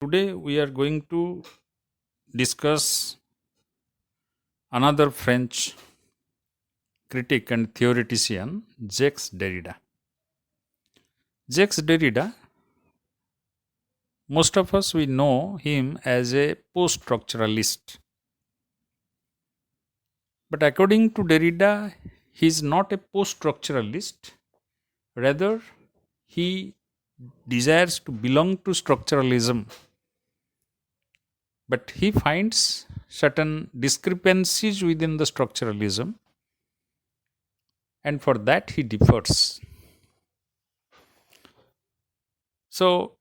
Today we are going to discuss another French critic and theoretician, Jacques Derrida. Jacques Derrida, most of us we know him as a post-structuralist. But according to Derrida, he is not a post-structuralist. Rather, he desires to belong to structuralism. But he finds certain discrepancies within the structuralism, and for that he differs. So,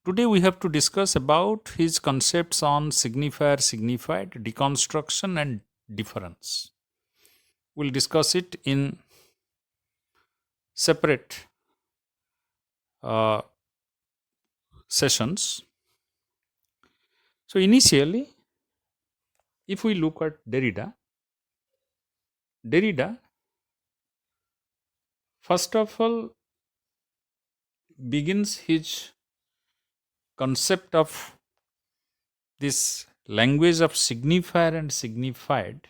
today we have to discuss about his concepts on signifier signified, deconstruction and difference. We'll discuss it in separate uh, sessions. So, initially, if we look at Derrida first of all begins his concept of this language of signifier and signified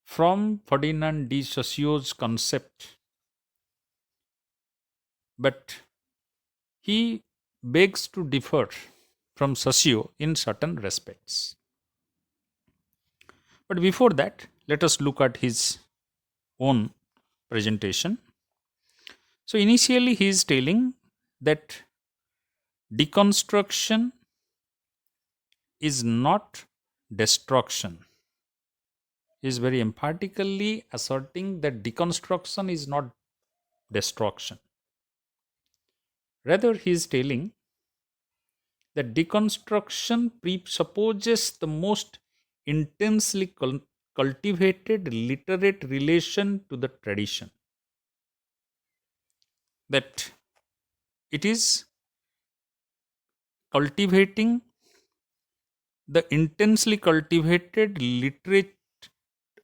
from Ferdinand de Saussure's concept, but he begs to differ from Saussure in certain respects. But before that, let us look at his own presentation. So, initially, he is telling that deconstruction is not destruction. He is very emphatically asserting that deconstruction is not destruction. Rather, he is telling that deconstruction presupposes the most intensely cultivated literate relation to the tradition. That it is cultivating the intensely cultivated literate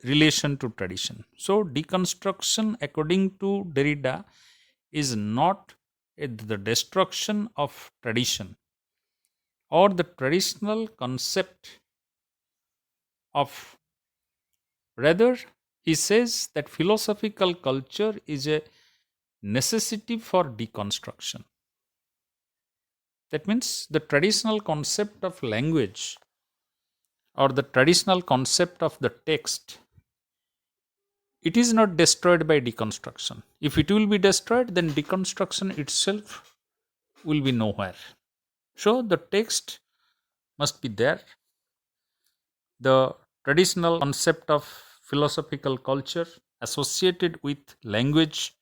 relation to tradition. So, deconstruction, according to Derrida, is not the destruction of tradition or the traditional concept of. Rather, he says that philosophical culture is a necessity for deconstruction. That means the traditional concept of language or the traditional concept of the text, it is not destroyed by deconstruction. If it will be destroyed, then deconstruction itself will be nowhere. So the text must be there. The traditional concept of philosophical culture associated with language,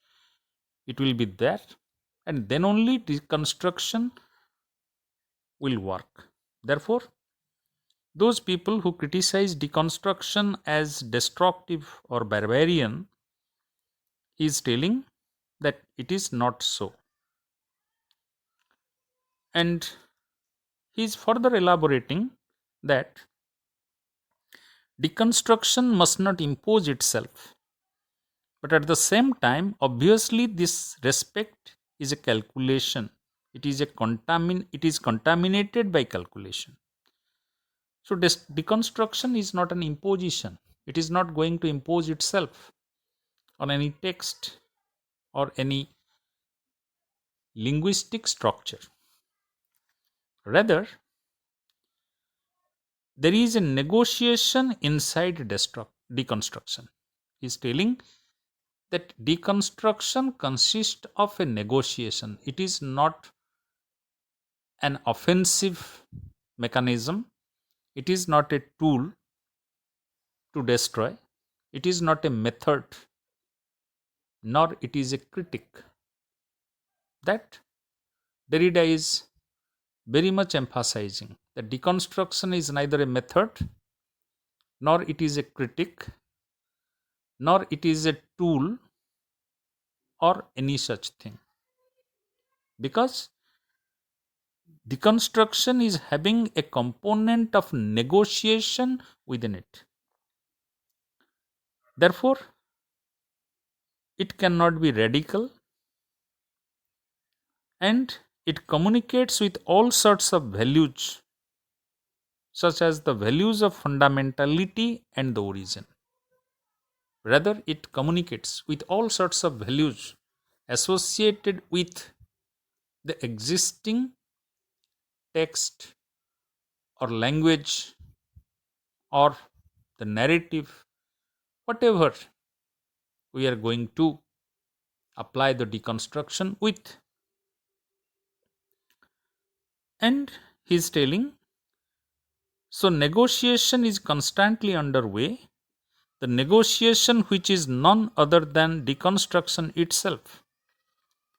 it will be there, and then only deconstruction will work. Therefore, those people who criticize deconstruction as destructive or barbarian is telling that it is not so. And he is further elaborating that deconstruction must not impose itself, but at the same time, obviously, this respect is a calculation. It is contaminated by calculation. So, deconstruction is not an imposition. It is not going to impose itself on any text or any linguistic structure. Rather, there is a negotiation inside deconstruction. He is telling that deconstruction consists of a negotiation. It is not an offensive mechanism. It is not a tool to destroy. It is not a method, nor it is a critic. That Derrida is very much emphasizing that deconstruction is neither a method, nor it is a critic, nor it is a tool or any such thing. Because deconstruction is having a component of negotiation within it. Therefore, it cannot be radical and It communicates with all sorts of values, such as the values of fundamentality and the origin. Rather, it communicates with all sorts of values associated with the existing text or language or the narrative, whatever we are going to apply the deconstruction with. And he's telling, so negotiation is constantly underway, the negotiation which is none other than deconstruction itself.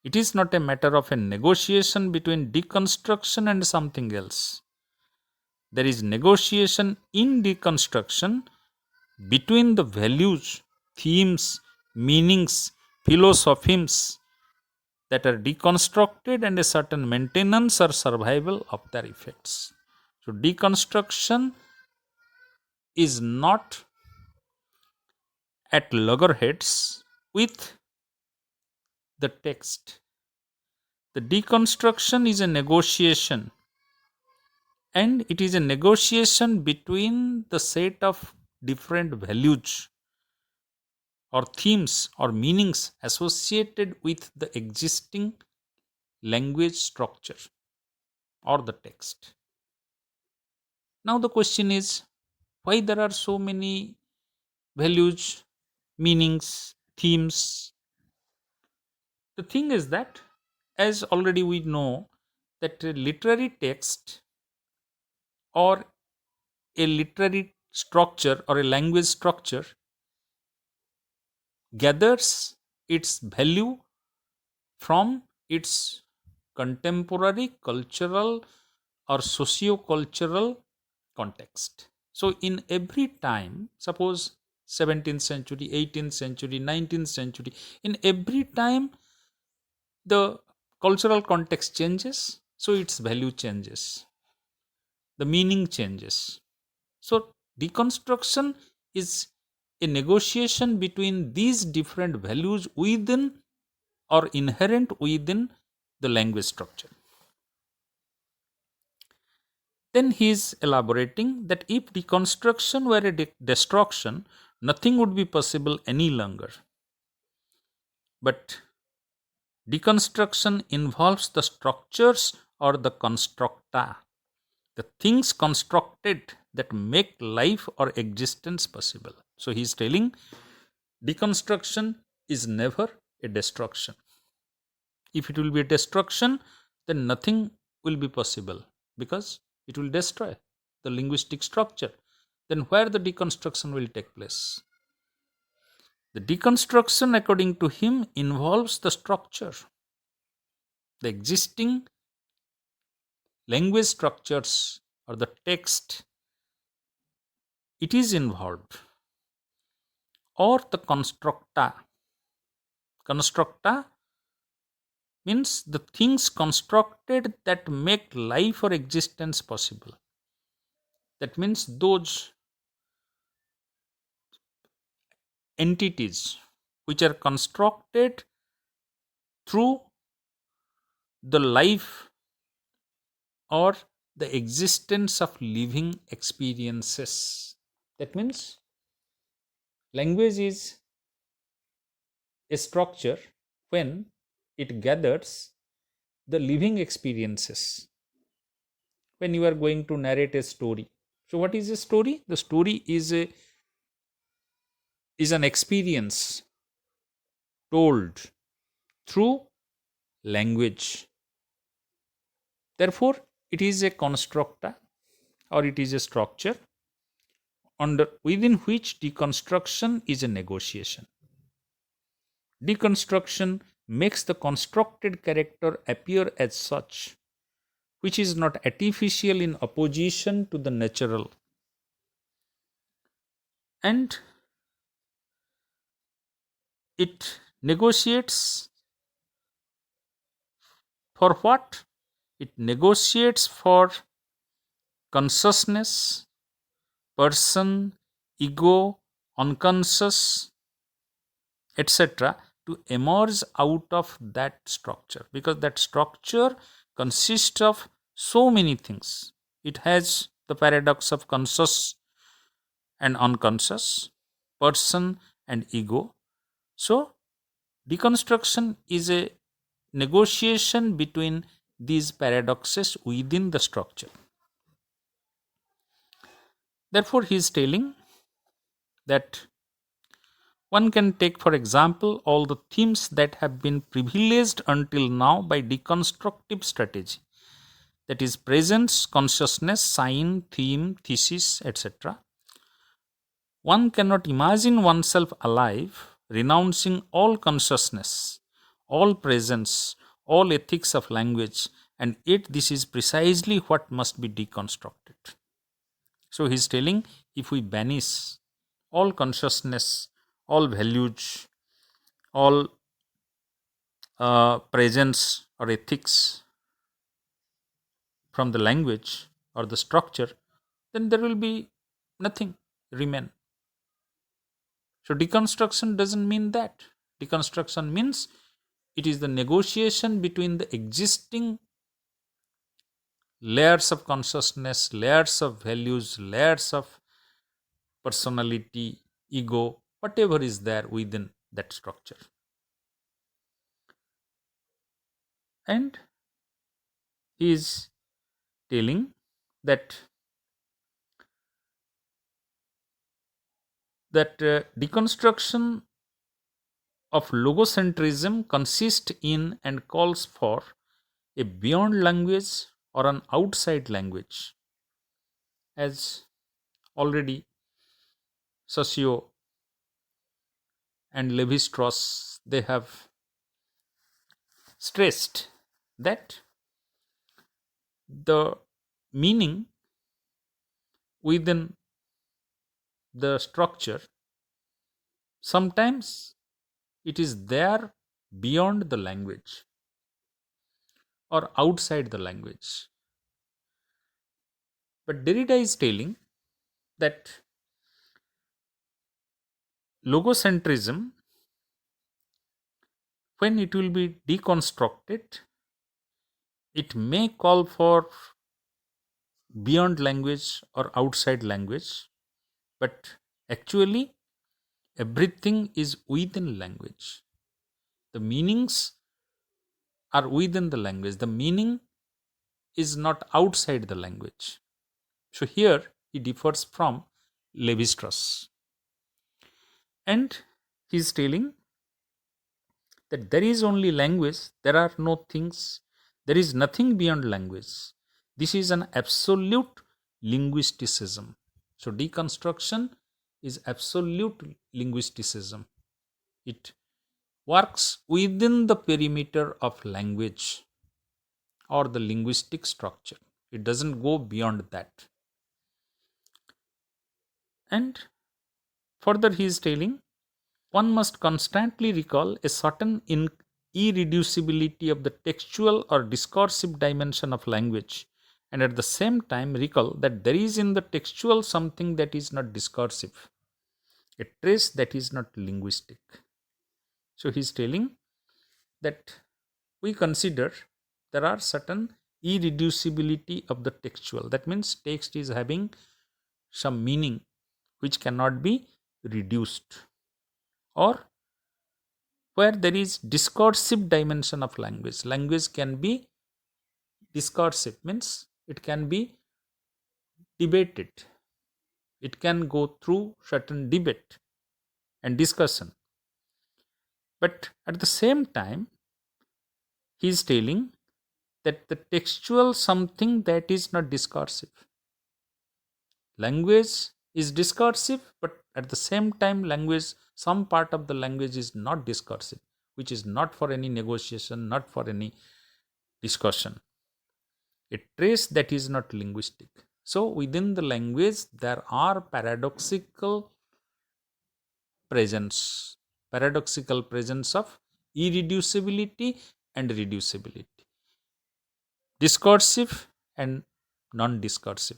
It is not a matter of a negotiation between deconstruction and something else. There is negotiation in deconstruction between the values, themes, meanings, philosophies that are deconstructed and a certain maintenance or survival of their effects. So, deconstruction is not at loggerheads with the text. The deconstruction is a negotiation, and it is a negotiation between the set of different values or themes or meanings associated with the existing language structure or the text. Now, the question is, why there are so many values, meanings, themes? The thing is that, as already we know, that a literary text or a literary structure or a language structure gathers its value from its contemporary cultural or socio-cultural context. So, in every time, suppose 17th century, 18th century, 19th century, in every time the cultural context changes, so its value changes, the meaning changes. So, deconstruction is a negotiation between these different values within or inherent within the language structure. Then he is elaborating that if deconstruction were a destruction, nothing would be possible any longer. But deconstruction involves the structures or the constructa, the things constructed that make life or existence possible. So he is telling deconstruction is never a destruction. If it will be a destruction, then nothing will be possible because it will destroy the linguistic structure. Then where the deconstruction will take place? The deconstruction, according to him, involves the structure, the existing language structures or the text. It is involved, or the constructa. Constructa means the things constructed that make life or existence possible. That means those entities which are constructed through the life or the existence of living experiences. That means language is a structure when it gathers the living experiences. When you are going to narrate a story, so what is a story? The story is an experience told through language. Therefore, it is a constructa or it is a structure under within which deconstruction is a negotiation. Deconstruction makes the constructed character appear as such, which is not artificial in opposition to the natural. And it negotiates for what? It negotiates for consciousness, person, ego, unconscious, etc., to emerge out of that structure, because that structure consists of so many things. It has the paradox of conscious and unconscious, person and ego. So, deconstruction is a negotiation between these paradoxes within the structure. Therefore, he is telling that one can take, for example, all the themes that have been privileged until now by deconstructive strategy, that is, presence, consciousness, sign, theme, thesis, etc. One cannot imagine oneself alive, renouncing all consciousness, all presence, all ethics of language, and yet this is precisely what must be deconstructed. So he is telling, if we banish all consciousness, all values, all presence or ethics from the language or the structure, then there will be nothing remain. So deconstruction doesn't mean that. Deconstruction means it is the negotiation between the existing layers of consciousness, layers of values, layers of personality, ego, whatever is there within that structure. And he is telling that deconstruction of logocentrism consists in and calls for a beyond language or an outside language, as already Saussure and Levi-Strauss they have stressed that the meaning within the structure sometimes it is there beyond the language or outside the language. But Derrida is telling that logocentrism, when it will be deconstructed, it may call for beyond language or outside language, but actually everything is within language. The meanings are within the language. The meaning is not outside the language. So here he differs from Levi-Strauss. And he is telling that there is only language, there are no things, there is nothing beyond language. This is an absolute linguisticism. So deconstruction is absolute linguisticism. It works within the perimeter of language or the linguistic structure. It doesn't go beyond that. And further, he is telling one must constantly recall a certain irreducibility of the textual or discursive dimension of language, and at the same time recall that there is in the textual something that is not discursive, a trace that is not linguistic. So he is telling that we consider there are certain irreducibility of the textual. That means text is having some meaning which cannot be reduced, or where there is discursive dimension of language. Language can be discursive, means it can be debated. It can go through certain debate and discussion. But at the same time, he is telling that the textual something that is not discursive. Language is discursive, but at the same time, language, some part of the language is not discursive, which is not for any negotiation, not for any discussion. A trace that is not linguistic. So, within the language, there are paradoxical presence of irreducibility and reducibility, discursive and non-discursive.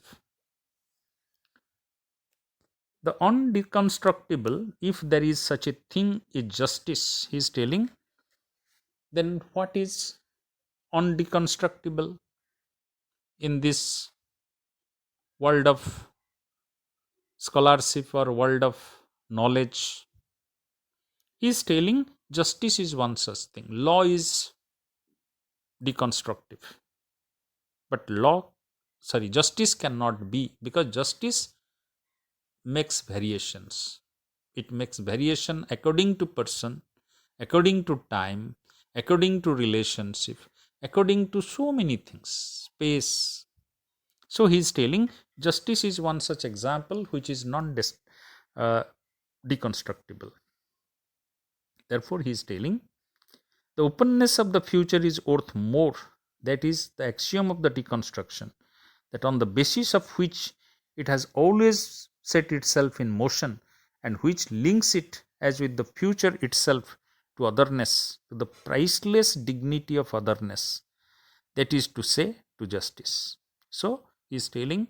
The undeconstructible, if there is such a thing, is justice, he is telling, then what is undeconstructible in this world of scholarship or world of knowledge. He is telling justice is one such thing. Law is deconstructive. But justice cannot be, because justice makes variations. It makes variation according to person, according to time, according to relationship, according to so many things, space. So he is telling justice is one such example which is not deconstructible. Therefore, he is telling the openness of the future is worth more. That is the axiom of the deconstruction, that on the basis of which it has always set itself in motion, and which links it as with the future itself to otherness, to the priceless dignity of otherness, that is to say, to justice. So, he is telling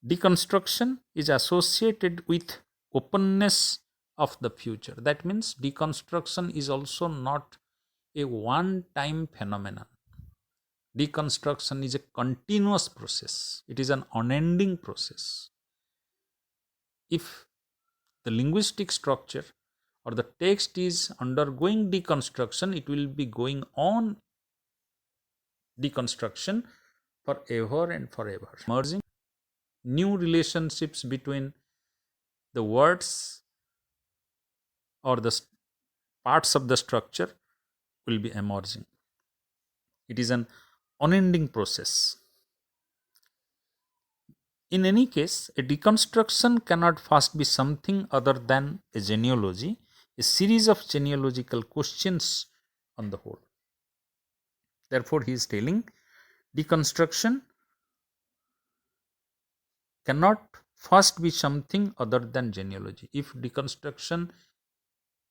deconstruction is associated with openness of the future. That means deconstruction is also not a one time phenomenon. Deconstruction is a continuous process, it is an unending process. If the linguistic structure or the text is undergoing deconstruction, it will be going on deconstruction forever and forever. Emerging new relationships between the words or the parts of the structure will be emerging. It is an unending process. In any case, a deconstruction cannot first be something other than a genealogy, a series of genealogical questions on the whole. Therefore, he is telling deconstruction cannot first be something other than genealogy. If deconstruction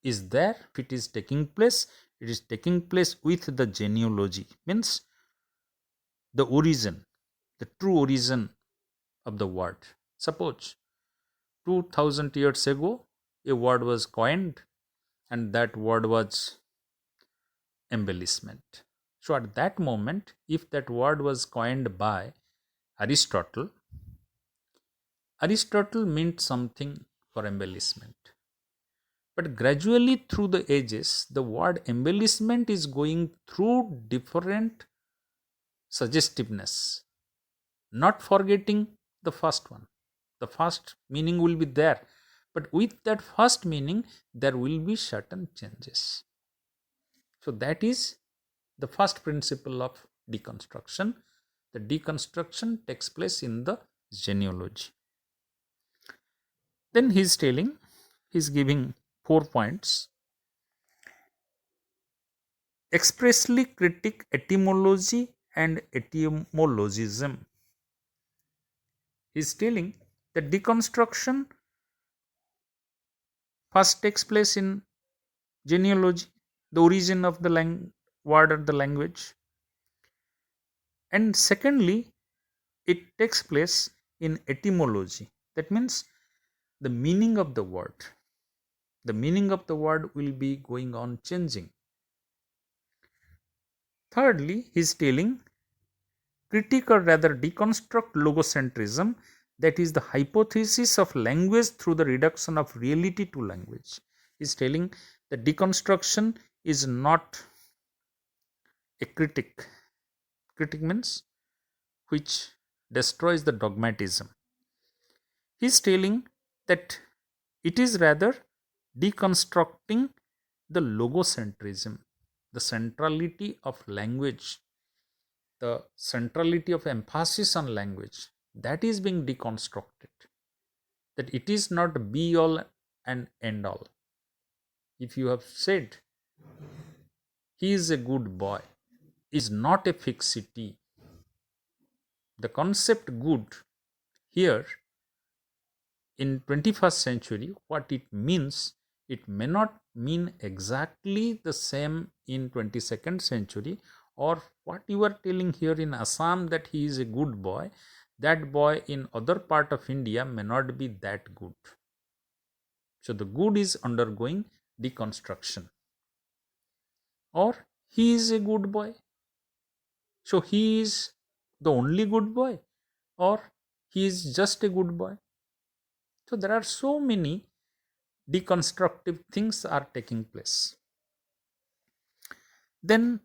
is there, if it is taking place, it is taking place with the genealogy, means the origin, the true origin of the word. Suppose 2000 years ago a word was coined, and that word was embellishment. So at that moment, if that word was coined by Aristotle, Aristotle meant something for embellishment. But gradually through the ages, the word embellishment is going through different suggestiveness, not forgetting the first one. The first meaning will be there, but with that first meaning, there will be certain changes. So that is the first principle of deconstruction. The deconstruction takes place in the genealogy. Then he is telling, he is giving 4 points. Expressly critique etymology and etymologism. He is telling that deconstruction first takes place in genealogy, the origin of the word or the language, and secondly, it takes place in etymology. That means the meaning of the word. The meaning of the word will be going on changing. Thirdly, he is telling critique or rather deconstruct logocentrism, that is the hypothesis of language through the reduction of reality to language. He is telling that deconstruction is not a critique. Critique means which destroys the dogmatism. He is telling that it is rather deconstructing the logocentrism, the centrality of language, the centrality of emphasis on language, that is being deconstructed. That it is not be all and end all. If you have said he is a good boy, is not a fixity. The concept good here in 21st century, what it means, it may not mean exactly the same in 22nd century, or what you are telling here in Assam that he is a good boy, that boy in other part of India may not be that good. So the good is undergoing deconstruction. Or he is a good boy, So he is the only good boy, or he is just a good boy. So there are so many deconstructive things are taking place. Then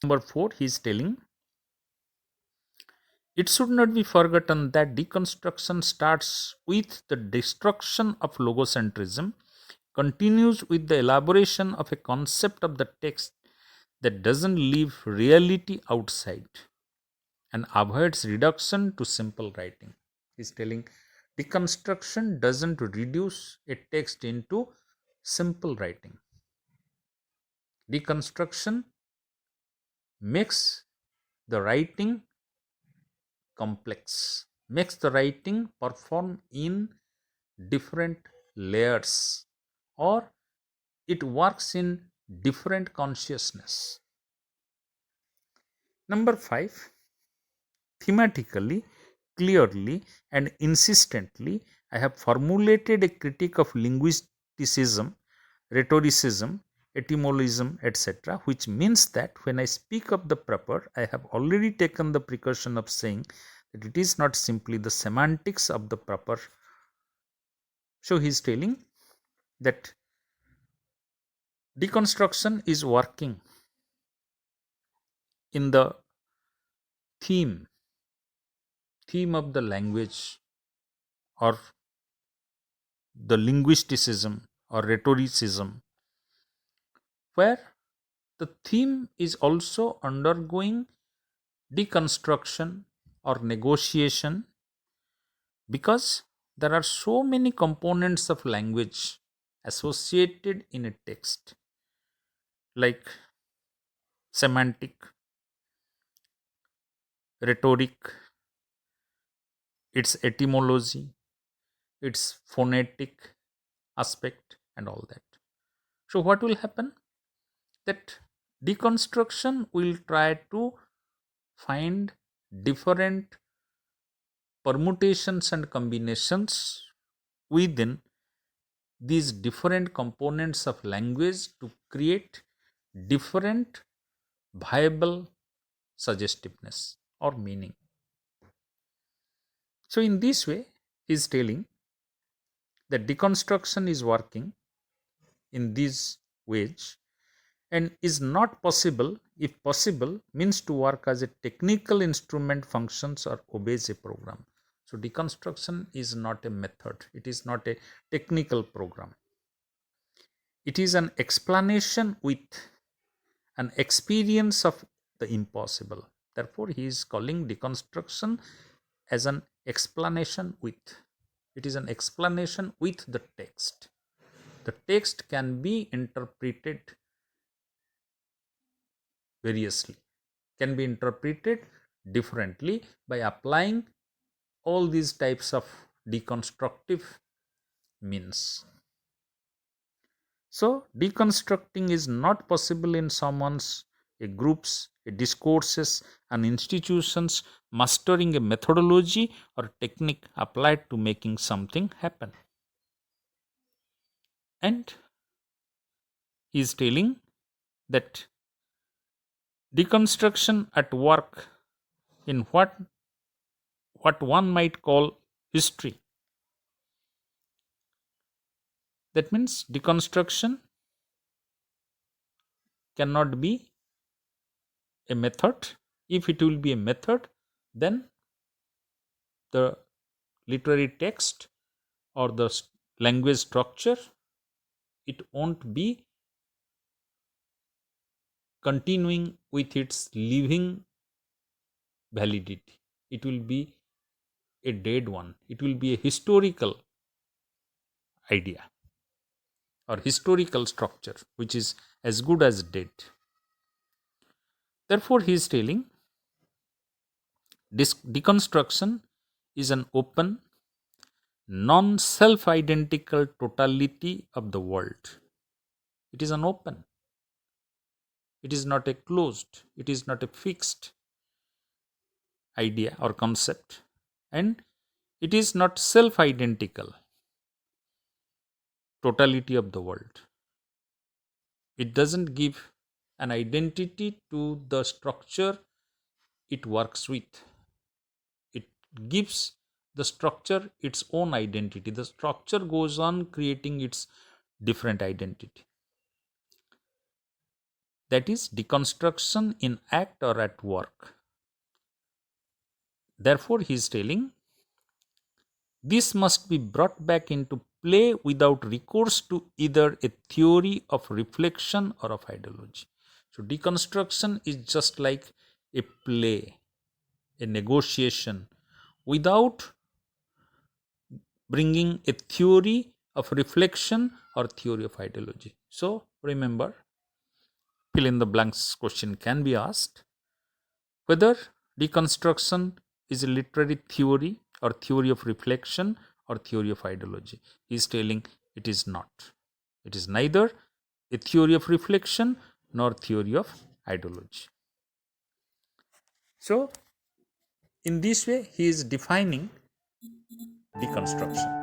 number 4, he is telling, it should not be forgotten that deconstruction starts with the destruction of logocentrism, continues with the elaboration of a concept of the text that doesn't leave reality outside, and avoids reduction to simple writing. He's telling deconstruction doesn't reduce a text into simple writing. Deconstruction makes the writing complex, makes the writing perform in different layers, or it works in different consciousness. Number 5, thematically, clearly, and insistently, I have formulated a critique of linguisticism, rhetoricism, etymologism, etc., which means that when I speak of the proper, I have already taken the precaution of saying that it is not simply the semantics of the proper. So he is telling that deconstruction is working in the theme of the language, or the linguisticism or rhetoricism, where the theme is also undergoing deconstruction or negotiation, because there are so many components of language associated in a text, like semantic, rhetoric, its etymology, its phonetic aspect, and all that. So what will happen? That deconstruction will try to find different permutations and combinations within these different components of language to create different viable suggestiveness or meaning. So in this way, he is telling that deconstruction is working in these ways, and is not possible, if possible, means to work as a technical instrument, functions, or obeys a program. So deconstruction is not a method, it is not a technical program, it is an explanation with an experience of the impossible. Therefore he is calling deconstruction as an explanation with, it is an explanation with the text. The text can be interpreted variously, can be interpreted differently by applying all these types of deconstructive means. So deconstructing is not possible in someone's, a group's, a discourses, and institutions mastering a methodology or technique applied to making something happen. And he is telling that deconstruction at work in what one might call history. That means deconstruction cannot be a method. If it will be a method, then the literary text or the language structure, it won't be continuing with its living validity. It will be a dead one. It will be a historical idea or historical structure which is as good as dead. Therefore, he is telling deconstruction is an open, non self identical totality of the world. It is an open, it is not a closed, it is not a fixed idea or concept, and it is not self identical totality of the world. It doesn't give an identity to the structure it works with. It gives the structure its own identity. The structure goes on creating its different identity. That is deconstruction in act or at work. Therefore, he is telling this must be brought back into play without recourse to either a theory of reflection or of ideology. So, deconstruction is just like a play, a negotiation, without bringing a theory of reflection or theory of ideology. So, remember, fill in the blanks question can be asked whether deconstruction is a literary theory or theory of reflection or theory of ideology. He is telling it is not. It is neither a theory of reflection nor theory of ideology. So, in this way, he is defining deconstruction.